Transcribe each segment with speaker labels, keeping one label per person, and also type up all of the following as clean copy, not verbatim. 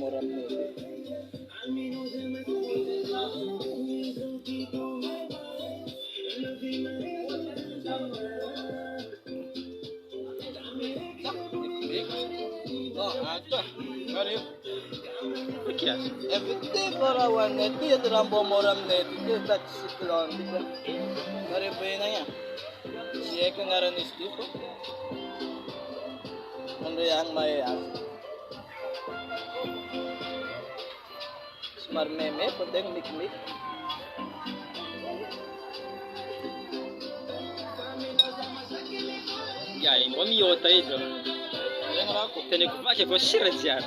Speaker 1: moramora aminay.
Speaker 2: Valeu. O que acha?
Speaker 1: É vite para o net, dia de rambo moram net, dia de ciclone, cara bem nanya. Se é que ngaran istipo, quando yang mai as. Smart meme, penting mik.
Speaker 2: E aí, vamos em outra aí, João. Tem que vai que eu cheiro de ar.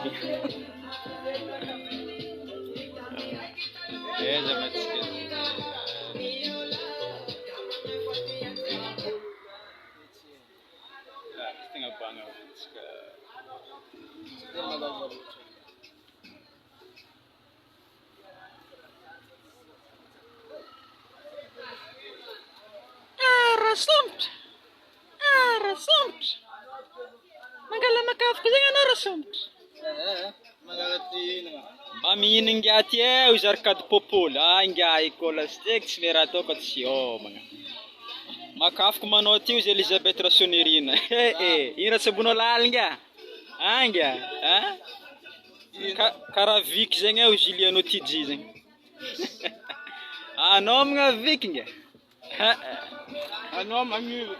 Speaker 2: É, já vai te tem a banga.
Speaker 3: Rassumt. Magala makafika zegny anao rassumt.
Speaker 1: Magalati na.
Speaker 2: Mami ingat ya usar kad popol. Inga ikola stek smera to kat si magna. Makafiko manao ty uzy Elizabeth Rasonerina. Ira sabuno lalinga. Anga, kara vik zegny o Juliano Tidji zegny. Anao mga vikinga.
Speaker 1: Ano mangiry.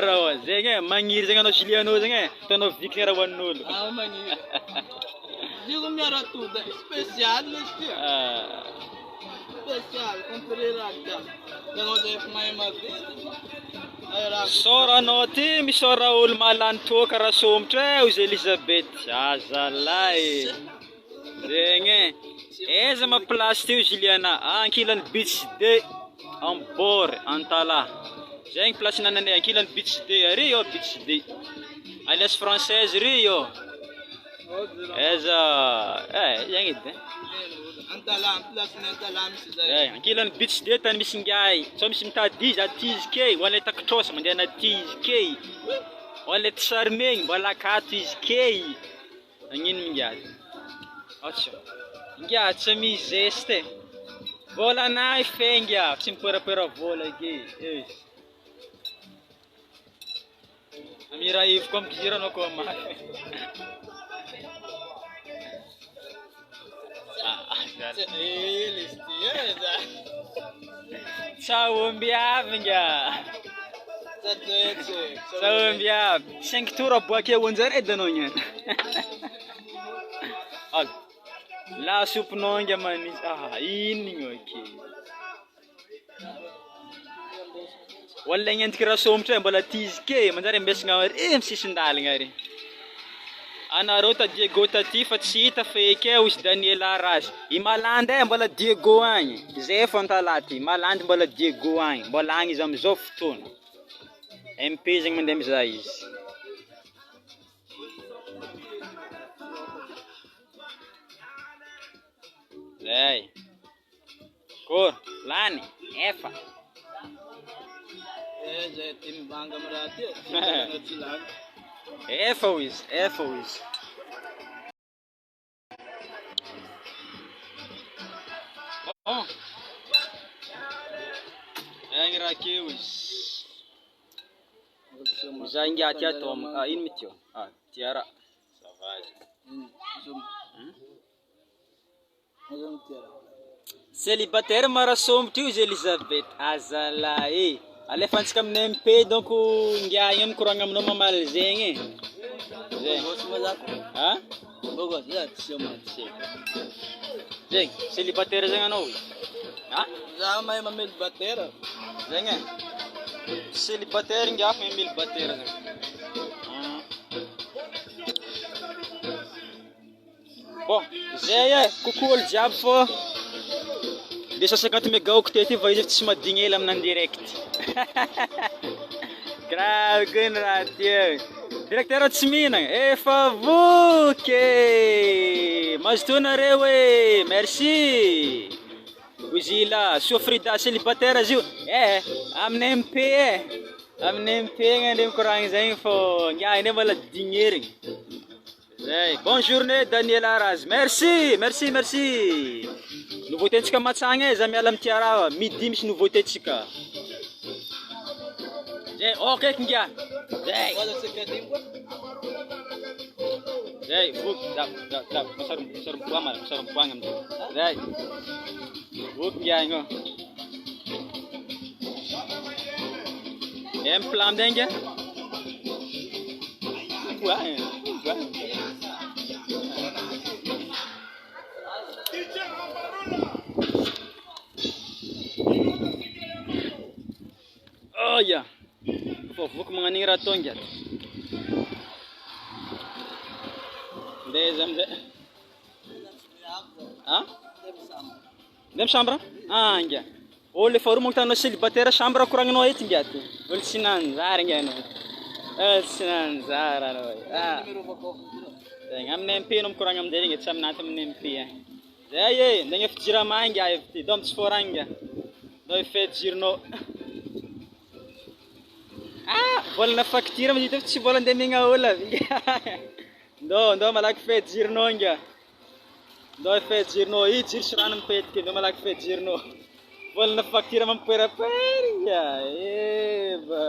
Speaker 2: Raha zegny magniry zegny anao Juliano zegny. Tanao viking raha hoanin'olo.
Speaker 1: Mangiry. Digo miara tudo, especial neste. Especial, comprerada. Não deve mais uma vez.
Speaker 2: Sora anao ty misora olo malany toka raha sombotra ozy Elizabeth. Azalay. Zegny. Eza ma place ty o Juliana. Ankilany beach day. Ambor, Antala. Zegny place nananay ankilany beach day. Ary yo beach day. Alias française ry yo. Eza, zegny edy.
Speaker 1: Antala, place Antala misy zay.
Speaker 2: Ankilany beach day tany misy ngay. So misy mitady izy atizy kay, ho anay takitrosa mandeha anatizy kay. Ho anay tisarmegny mbola akato izy kay. Agnino mingady. Atso. Ngady sa mi zeste. Vola na ifengia, tsy mipera vola ke. Amira ivo kom gira no ko ma.
Speaker 1: Eles tiada.
Speaker 2: Ciao mbiavinga. Ciao mbiav. 5 tours boaké onjare edanonya. Al. La soupe nonga manis. Inigno okay. Wala ngenty raha sombotra mbola tizike manjary ambesagna msisindalagna ry. Anareo ta Diego taty fa tsy hita fake ozy Daniela Arasy. I Malande mbola Diego agny. Zay fô antalaty. Malande mbola Diego agny. Mbola agny izy amizao fotoana. MP zegny mandeha mizaha izy. Zay. Kor, lany, efa.
Speaker 1: Zay tim banga maraty.
Speaker 2: Efa izy, efa izy. Oh. Egny raha keo izy. Za ingaty ato. Ino mity io? Tiara. Savage. Célibataire marasombotra io izy Elizabeth. Azalahy. Alefantsika amin'ny MP donc ngiahigny amin'ny koragna aminao mamaly zegny. Zegny, célibataire zegny anao.
Speaker 1: Za mahay mamely batera.
Speaker 2: Zegny. Célibataire ngiah mamely batera zegny. Bon, zay coucou olo jiaby fô 250 mégaoctets va izy tsy madigny ela amin'an direct. Grave gën raha ty. Directeur tsy mihinagna. Efa voky. Mazotoanareo e. Merci. Gozila, Sofrida célibataire izy io. Amin'ny MP Amin'ny MP ngandre mikoragna zegny fô ngiahiny mbola dignerigny. Zay, bonne journée Daniel Araz. Merci, merci, merci. Nouveauté-ntsika matsagna za miala amty raha midi misy nouveauté-ntsika. Zay, okay kingia. Zay.
Speaker 1: Wala sa kadim ko.
Speaker 2: Zay, vuk, dap, masarum puang amti. Zay. Vuk kingia ngo. Em plam denga. Wah. Oh ya. Vuk mga nira tongyat. Dezam de. Ah? Dem chambre? Ah, inga. Ole faru mong tano célibataire chambre kurangno et ngiat. Ol sinan zar ngeno. Sinan zar ano. Ah. Ngam nempi nom kurang am dering et sam natam nempi. Zay, ndenge fijira manga efti dom tsforanga. Do fet jirno. Ah, volna facture mas dito si volan de minga ola. Do malak fet jirno nga. Do fet jirno I jir shranam pet ke do malak fet jirno. Volna facture mam pera peria. Eh, ba.